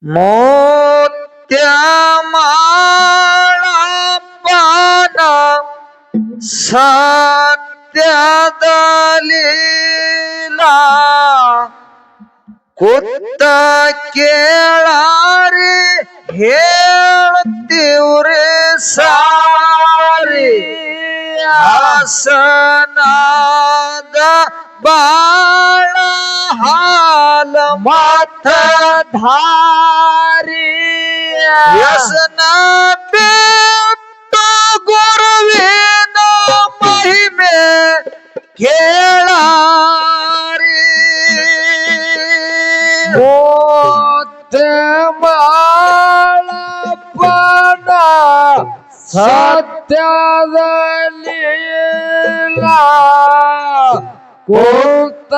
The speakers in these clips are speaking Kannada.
मोत्या माळापण सत्यादलीला कुत्त केळारी ಹೇಳ್ತೀವ್ರೆ ಸಾರಿ ಹಸನಾದ ಬಾಳ ಹಾಲ ಮಾಥ ಧಾರಿ ವ್ಯಸನ ಬಿಟ್ಟು ಗುರುವಿನ ಮಹಿಮೆ ಕೇಳಾರಿ ಮಾಳಪ್ಪನ ಸತ್ಯದಲ್ಲಿ ಕೂತ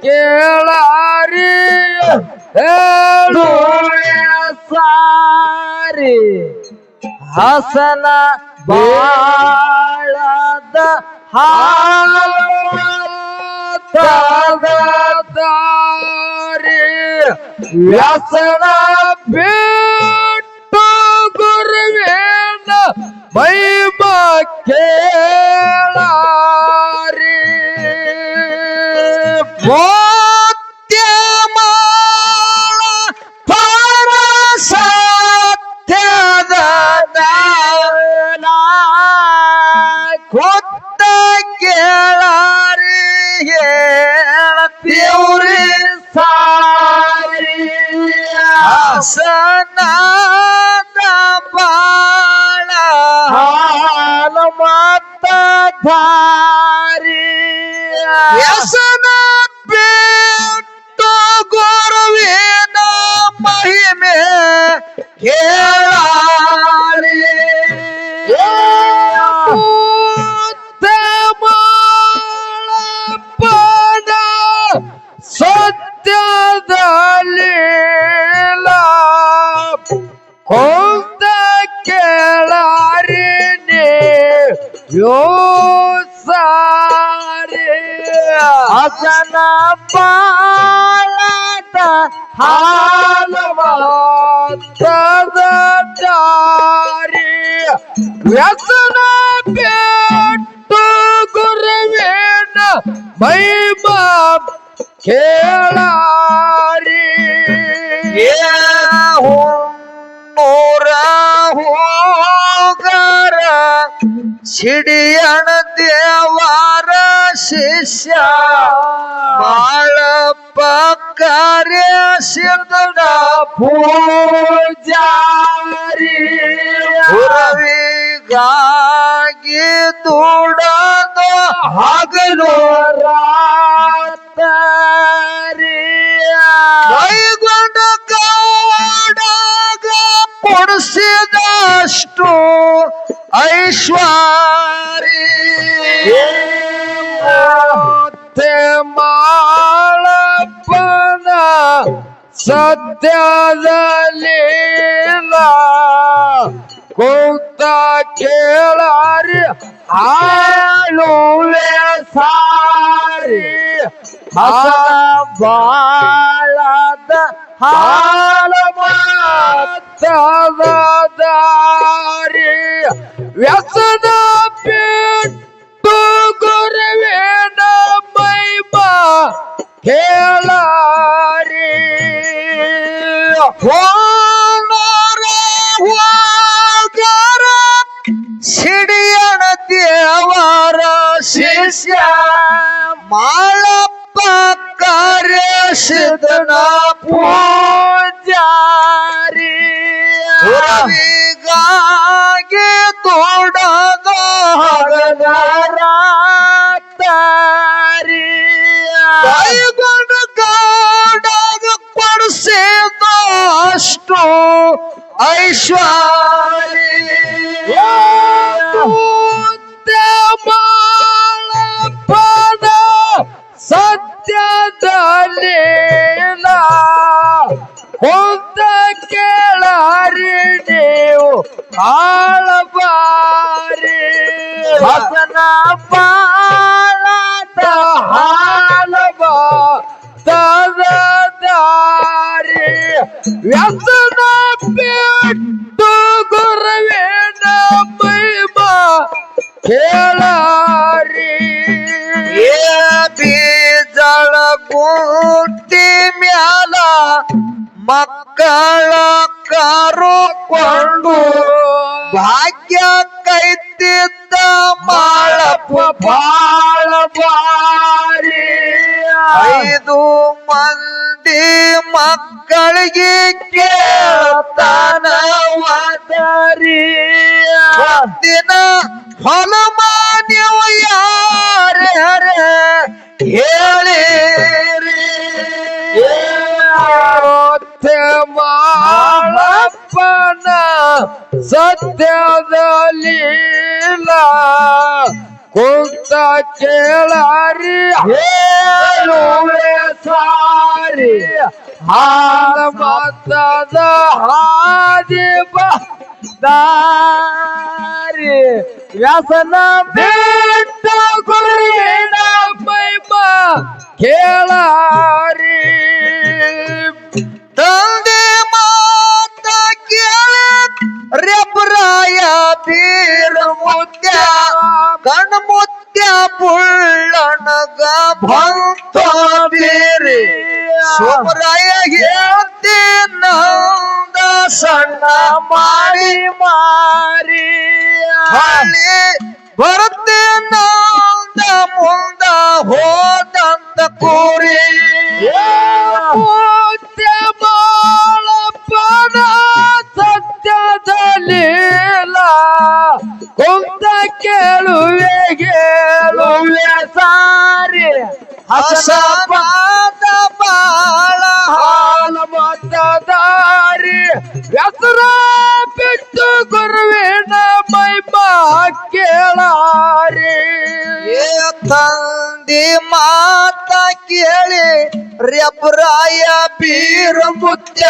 ಕೇಳಾರಿ ಹೇಳು ಸಾರಿ ಹಸನ ಬಾಳದ ಹಾರಿ ವ್ಯಸನ ಬಿಟ್ಟು ಗುರುವಿನ ಮಹಿಮ ಕೇಳಾರಿ ಮೋತ್ಯಮಾಳ ಪರ ಸತ್ಯದ ಕೊತ್ತ ಕೇಳಾರಿ ಹೇಳ್ತೀವ್ರಿ ಸಾರಿ ಹಸನಾದ ಬಾಳ ಹಾಲ ಮತ್ತ ಧಾರಿ ವ್ಯಸನ ಬಿಟ್ಟು ಗುರುವಿನ ಮಹಿಮೆ ಕೇಳಾರಿ ಮಾಳಪ್ಪನ ಸತ್ಯದಲ್ಲಿ ಕೊಂದ ಕೇಳಾರಿ ನೀವು ಸಾರಿ ಹಸನ ಬಾಳದ ಹಾಲ ಮಾತದ ದಾರಿ ವ್ಯಸನ ಬಿಟ್ಟು ಗುರುವಿನ ಮಹಿಮ ಕೇಳಾರಿ ನೂರ ಹೋಗರ ಸಿಡಿಯಣ ದೇವರ ಶಿಷ್ಯ ಬಾಳಪ್ಪ ಕಾರ್ಯ ಸಿದ್ಧ ಪೂಜಾರಿ ಗುರುವಿಗಾಗಿ ದುಡದ ಹಗಲು ರಾತ್ರಿ ಕೈಗೊಂಡ ಕಾಡಾಗ ಕೊಡಿಸಿದಷ್ಟು ಐಶ್ವರಿ ಮಾಳಪ್ಪನ ಸತ್ಯದಲ್ಲಿ ಕೂತ ಕೇಳಾರಿ ಹಾಳುವೆ ಸಾರಿ ಬಾಳದ ಹಾಲ ಮಾತದ ದಾರಿ ವ್ಯಸನ ಬಿಟ್ಟು ಗುರುವಿನ ಮಹಿಮ ಕೇಳಾರಿ ಹೋಗರ ಸಿಡಿಯಣ ದೇವರ ಶಿಷ್ಯ ಮಾಳಪ್ಪ ಕಾರ್ಯ ಸಿದ್ಧನ ಪೂಜಾರಿ ಗುರುವಿಗಾಗಿ ತೋಡದ ಹಗರಾರಿ ಕೈಗೊಂಡ ಕಾಡಾಗ ಕೊಡಿಸಿದ ಅಷ್ಟು ಐಶ್ವರಿ ಮಾಳಪ್ಪನ ಸತ್ಯದಲ್ಲಿ ಕೊಂದ ಕೇಳಾರಿ ನೀವು ಆಳಬಾರಿ ಹಸನ ಬಾಳದ ಹಾಲಬ ತದ ದಾರಿ ವ್ಯಸನ ಬಿಟ್ಟು ಗುರುವಿನ ಮಹಿಮ ಕೇಳಾರಿ ಬೀಜಳ ಗುಂಟಿ ಮ್ಯಾಲ ಮಕ್ಕಳ ಕರುಕೊಂಡು ಭಾಗ್ಯ ಕೈತಿದ್ದ ಮಾಳಪ್ಪ ಬಾಳ ಬಾರಿ 5 ಮಂದಿ ಮಕ್ಕಳಿಗೆ ಕೇಳ್ತಾನ ವಾದರಿ ದಿನ ಹೊಲಮ ನೀವು ಯಾರ್ಯಾರ ಹೇಳಿರಿ ಮಾಳಪ್ಪನ ಸತ್ಯದಲ್ಲಿ ಕುಂತ ಕೇಳಾರಿ ಹೇಳುವೆ ಸಾರಿ ಹಾಲ ಮತದ ಹಾದಿ ದಾರಿ ವ್ಯಸನ ಬಿಟ್ಟ ಗುರುವಿನ ಮಹಿಮ ಕೇಳಾರಿ ತಂದೆ ಮಾತ ಕೇಳಿ ರೆಬ್ರಾಯ ಬೀರ ಮುತ್ಯ ಕಣ್ಮುತ್ಯ ಪುಳ್ಳನಗ ಭಂತ ಬೀರಿ ಸೋಮರಾಯ ಹೇಳ್ತೀನಂದ ಸಣ್ಣ ಮಾಡಿ ಮಾರಿ ಹಳ್ಳಿ ಬರ್ತೇನಂದ ಮುಂದ ಹೋದಂತ ಕೂರಿ ಮಾಳಪ್ಪನ ಸತ್ಯದಲ್ಲಿಲ್ಲ ಕುಂತ ಕೇಳುವೆ ಹೇಳುವೆ ಸಾರಿ ಹಸನಾದ ಬಾಳ ಹಾಲ ಮತದಾರಿ ವ್ಯಸನ ಬಿಟ್ಟು ಗುರುವಿನ ಮಹಿಮ ಕೇಳಾರಿ ತಂದಿ ಮಾತ ಕೇಳಿ ರೆಬ್ರಾಯ ಬೀರ ಮುತ್ಯ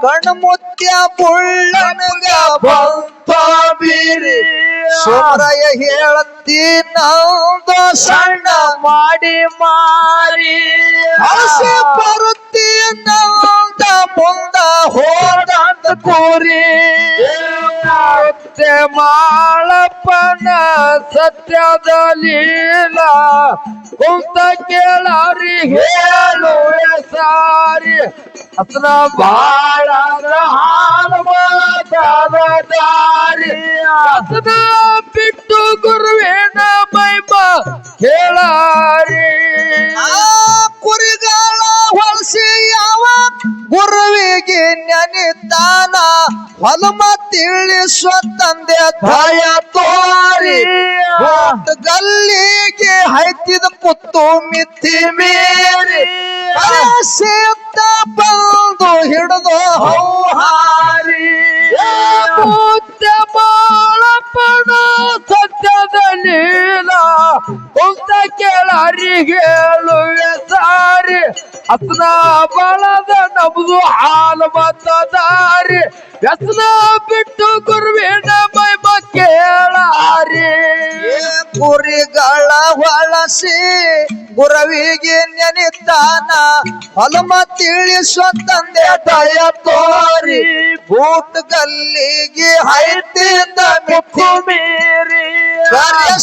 ಗಣಮುತ್ಯ ಬುಳ್ಳನಗ ಬಂತ ಬೀರಿ ಸೋಮರಾಯ ಹೇಳ್ತೀನಂದ ಸಣ್ಣ ಮಾಡಿ ಮಾರಿ ಹಸೆ ಬರುತ್ತೀನಂದ ಮುಂದ ಹೋದಂತ ಕೂರಿ ಮಾಳಪ್ಪನ ಸತ್ಯದಲ್ಲಿಲ್ಲ ಕುಂತ ಕೇಳಾರಿ ಹೇಳುವೆ ಸಾರಿ ಹಸನ ಬಾಳ ಹಾಲು ಮಾತಾದ ದಾರಿ ಹಸನ ಬಿಟ್ಟು ಗುರುವಿನ ಮಹಿಮ ಕೇಳಾರಿ ಕುರಿಗಳ ಹೊಲಸಿ ಯಾವ ಗುರುವಿಗೆ ನೆನಿತಾನ ಹೊಲಮ ತಿಳಿಸುವ ತಂದೆ ದಯ ತೋರಿ ಗಲ್ಲಿಗೆ ಹೈತಿದ ಕುತ್ತು ಮಿತಿ ಮೀರಿ ಸೀತ ಬಂದು ಹಿಡಿದು ಹೌಹಾರಿ ಮಾಳಪ್ಪನ ಸತ್ಯದಲ್ಲಿಲ್ಲ ಕುಂತ ಕೇಳಾರಿ ಹೇಳುವೆ ಸಾರಿ ಹಸನ ಬಳದ ನಮ್ದು ಹಾಲು ಮತದಾರಿ ವ್ಯಸನ ಬಿಟ್ಟು ಗುರುವಿನ ಮಹಿಮ ಕೇಳಾರಿ ಕುರಿಗಳ ಹೊಳಸಿ ಗುರವಿಗೆ ನೆನಿತಾನ ಹೊಲಮ ತಿಳಿಸುವ ತಂದೆ ದಯ ತೋರಿ ಬೂಟ್ ಗಲ್ಲಿಗೆ ಹೈತಿದ್ದ ಮಿತಿ ಮೀರಿ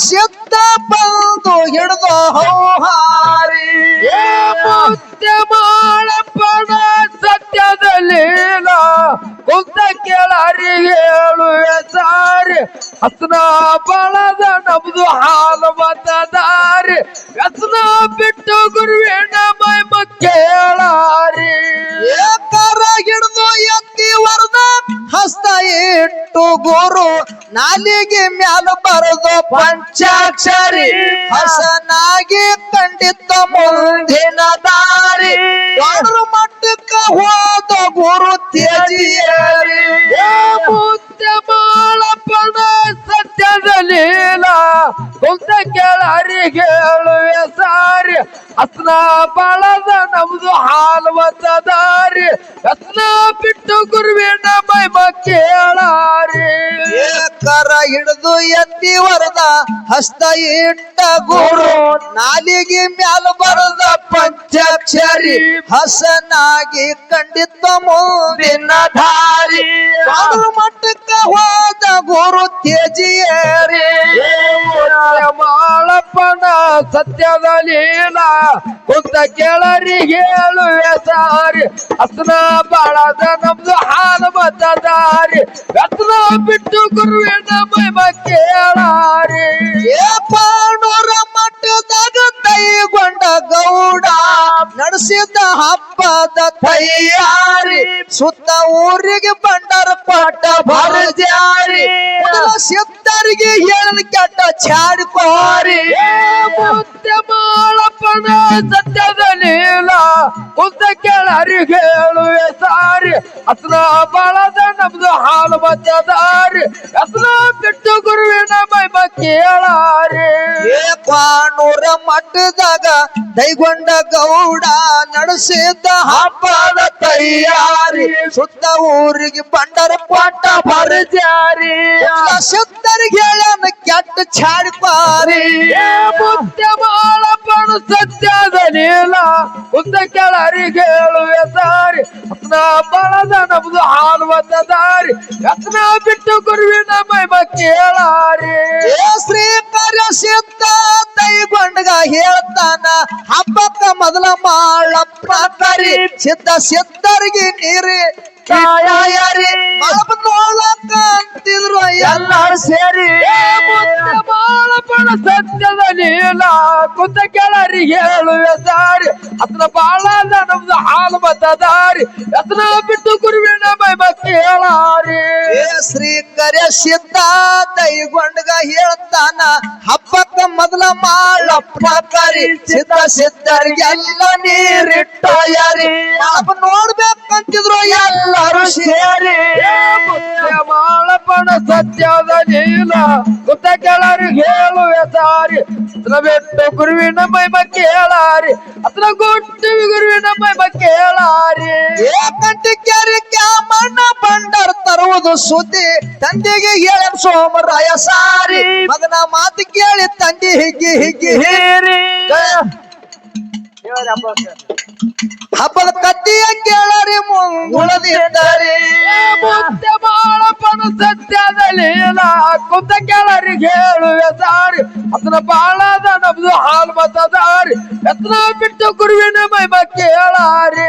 ಸಿದ್ಧ ಬಂದು ಹಿಡಿದು ಹೌಹಾರಿ ಮಾಳಪ್ಪನ ಸತ್ಯದಲ್ಲಿಲ್ಲ ಕುಂತ ಕೇಳಾರಿ ಹೇಳುವೆ ಸಾರಿ ಹಸನ ಬಳದ ನಮ್ದು ಹಾಲು ಮತದಾರಿ ವ್ಯಸನ ಬಿಟ್ಟು ಗುರುವಿನ ಮಹಿಮ ಕೇಳಾರಿ ಏಕರ ಹಿಡಿದು ಎತ್ತಿ ವರದ ಹಸ್ತ ಇಟ್ಟು ಗುರು ನಾಲಿಗೆ ಮ್ಯಾಲ ಬರೆದು ಪಂಚಾಕ್ಷರಿ ಹಸನಾಗಿ ಕಂಡಿದ್ದ ಮುಂದಿನ ದಾರಿ ದೊಡ್ಡ ಮಟ್ಟಕ್ಕ ಹೋದ ಗುರು ತ್ಯಜಿಯರಿ ಮಾಳಪ್ಪನ ಸತ್ಯದಲ್ಲಿಲ್ಲ ಕುಂತ ಕೇಳರಿಗೆ ಹೇಳುವೆ ಸಾರಿ ಹಸ್ನ ಬಾಳದ ನಮ್ದು ಹಾಲು ಮತದಾರಿ ಹಸ್ನ ಬಿಟ್ಟು ಗುರುವಿನ ಮೈಮ ಕೇಳಾರಿ ಕರ ಹಿಡಿದು ಎತ್ತಿ ವರದ ಹಸ್ತ ಇಟ್ಟ ಗುರು ನಾಲಿಗೆ ಮ್ಯಾಲ ಬರದ ಪಂಚಾಕ್ಷರಿ ಹಸನಾಗಿ ಕಂಡಿತ್ತ ಮುಂದಿನ ದಾರಿ ಕಾಡು ಮಟ್ಟಕ್ಕ ಹೋದ ಗುರು ತೇಜಿಯೇರಿ ಮಾಳಪ್ಪನ ಸತ್ಯದ ಲೀಲ ಕುಂತ ಕೇಳರಿಗೆ ಹೇಳುವೆ ಸಾರಿ ಹಸ್ನ ಬಾಳದ ನಮ್ದು ಹಾಲು ಮತದಾರಿ ಹಸ್ನ ಬಿಟ್ಟು ಗುರುವಿನ ಮೈಮ ಕೇಳಾರಿ ಪಾಂಡೂರ ಮಟ್ಟದಾಗ ಕೈಗೊಂಡ ಗೌಡ ನಡೆಸಿದ ಹಬ್ಬದ ತಯಾರಿ ಸುತ್ತ ಊರಿಗೆ ಬಂಡರ ಪಟ್ಟ ಭರಜಾರಿ ಸಿದ್ಧರಿಗೆ ಹೇಳಿದ ಕೆಟ್ಟ ಚಾಡಿಕೋರಿ ಮುತ್ಯ ಮಾಳಪ್ಪನ ಸತ್ಯದ ಲೀಲ ಕುಂತ ಕೇಳರಿಗೆ ಹೇಳುವೆ ಸಾರಿ ಹಸ್ನ ಬಾಳದ ನಮ್ದು ಹಾಲು ಮತದಾರಿ ಹಸ್ನ ಬಿಟ್ಟು ಗುರುವಿನ ಮೈಮ ಕೇಳಾರಿ ಪಾಂಡೂರ ಮಟ್ಟದಾಗ ದೈಗೊಂಡ ಗೌಡ ನಡೆಸಿದ ಹಬ್ಬದ ತಯಾರಿ ಸುತ್ತ ಊರಿಗೆ ಬಂಡರ ಪಟ್ಟ ಭರಜಾರಿ ಸಿದ್ಧರಿಗೆ ಹೇಳನ ಕೆಟ್ಟ ಚಾಡಿಪಾರಿ ಮುತ್ಯ ಮಾಳಪ್ಪನ ಸತ್ಯದ ಲೀಲ ಕುಂತ ಕೇಳರಿಗೆ ಹೇಳುವೆ ಸಾರಿ ಹಸ್ನ ಬಾಳದ ನಮ್ದು ಹಾಲು ಮತದಾರಿ ಹಸ್ನ ಬಿಟ್ಟು ಗುರುವಿನ ಮೈಮ ಕೇಳಾರಿ ಶ್ರೀಕರ ಸಿದ್ಧ ದೈಗೊಂಡಗ ಹೇಳ್ತಾನ ಹಬ್ಬಕ್ಕ ಮೊದಲ ಮಾಳ ಪ್ರಾಕರಿ ಸಿದ್ಧರಿಗೆ ನೀರಿ ಕಾಯಾರಿ ನೋಡಕ ಅಂತಿದ್ರು ಎಲ್ಲಾರು ಸೇರಿ ಮಾಳಪ್ಪನ ಸತ್ಯದ ಲೀಲ ಕುಂತ ಕೇಳರಿಗೆ ಹೇಳುವೆ ಸಾರಿ ಹಸ್ನ ಬಾಳದ ನಮ್ದು ಹಾಲು ಮತದಾರಿ ಹಸ್ನ ಬಿಟ್ಟು ಗುರುವಿನ ಮೈಮ ಕೇಳಾರಿ ಶ್ರೀಕರ ಸಿದ್ಧ ದೈಗೊಂಡಗ ಹೇಳ್ತಾನ ಹಬ್ಬಕ್ಕ ಮೊದಲ ಮಾಳ ಪ್ರಾಕಾರಿ ಸಿದ್ಧರಿಗೆಲ್ಲ ನೀರಿಟ್ಟು ಯಾರಿ ನೋಡ್ಬೇಕಂತಿದ್ರು ಎಲ್ಲರೂ ಸೇರಿ ಮಾಳಪ್ಪನ ಸತ್ಯದ ಲೀಲ ಕುಂತ ಕೇಳರಿಗೆ ಹೇಳುವೆ ಸಾರಿ ಹಸ್ನ ಬಿಟ್ಟು ಗುರುವಿನ ಮೈಮ ಕೇಳಾರಿ ಹಸ್ನ ಗುಟ್ಟು ಗುರುವಿನ ಮೈಮ ಕೇಳಾರಿ ಕಂಟಿಕ್ಯಾರಿ ಕ್ಯಾಮಣ್ಣ ಬಂಡರ್ ತರುವುದು ಸುದ್ದಿ ತಂದೆಗೆ ಹೇಳ ಸೋಮರಾಯ ಸಾರಿ ಮಗನ ಮಾತು ಕೇಳಿ ತಂದೆ ಹಿಗ್ಗಿ ಹಿಗ್ಗಿ ಹೇರಿ ಹಬ್ಬದ ಕತ್ತಿಯ ಕೇಳರಿ ಮುಂಗುಳದಿದ್ದಾರೆ ಮುತ್ಯ ಮಾಳಪ್ಪನ ಸತ್ಯದ ಲೀಲ ಕುಂತ ಕೇಳರಿಗೆ ಹೇಳುವೆ ಸಾರಿ ಹಸ್ನ ಬಾಳದ ನಮ್ದು ಹಾಲು ಮತದಾರಿ ಹಸ್ನ ಬಿಟ್ಟು ಗುರುವಿನ ಮೈಮ ಕೇಳಾರಿ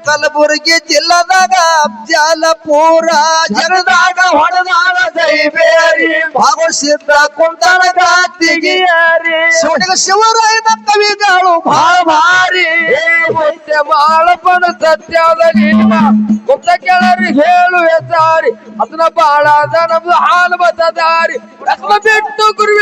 ಕಲಬುರಗಿ ಜಿಲ್ಲದಾಗ ಅಫ್ಜಾಲಪುರ ಜನದಾಗ ಹೊಡೆದಾಗ ಜೈಬೇರಿ ಭಾಗವಸಿದ್ದ ಕುಂತನ ಗಾತಿಗೆ ಶಿವರಾಯನ ಕವಿಗಳು ಭಾಳ ಭಾರಿ ಮುತ್ಯ ಮಾಳಪ್ಪನ ಸತ್ಯದ ಲೀಲ ಕುಂತ ಕೇಳರಿಗೆ ಹೇಳುವೆ ಸಾರಿ ಹಸ್ನ ಬಾಳದ ನಮ್ದು ಹಾಲು ಮತದಾರಿ ಹಸ್ನ ಬಿಟ್ಟು ಗುರುವಿನ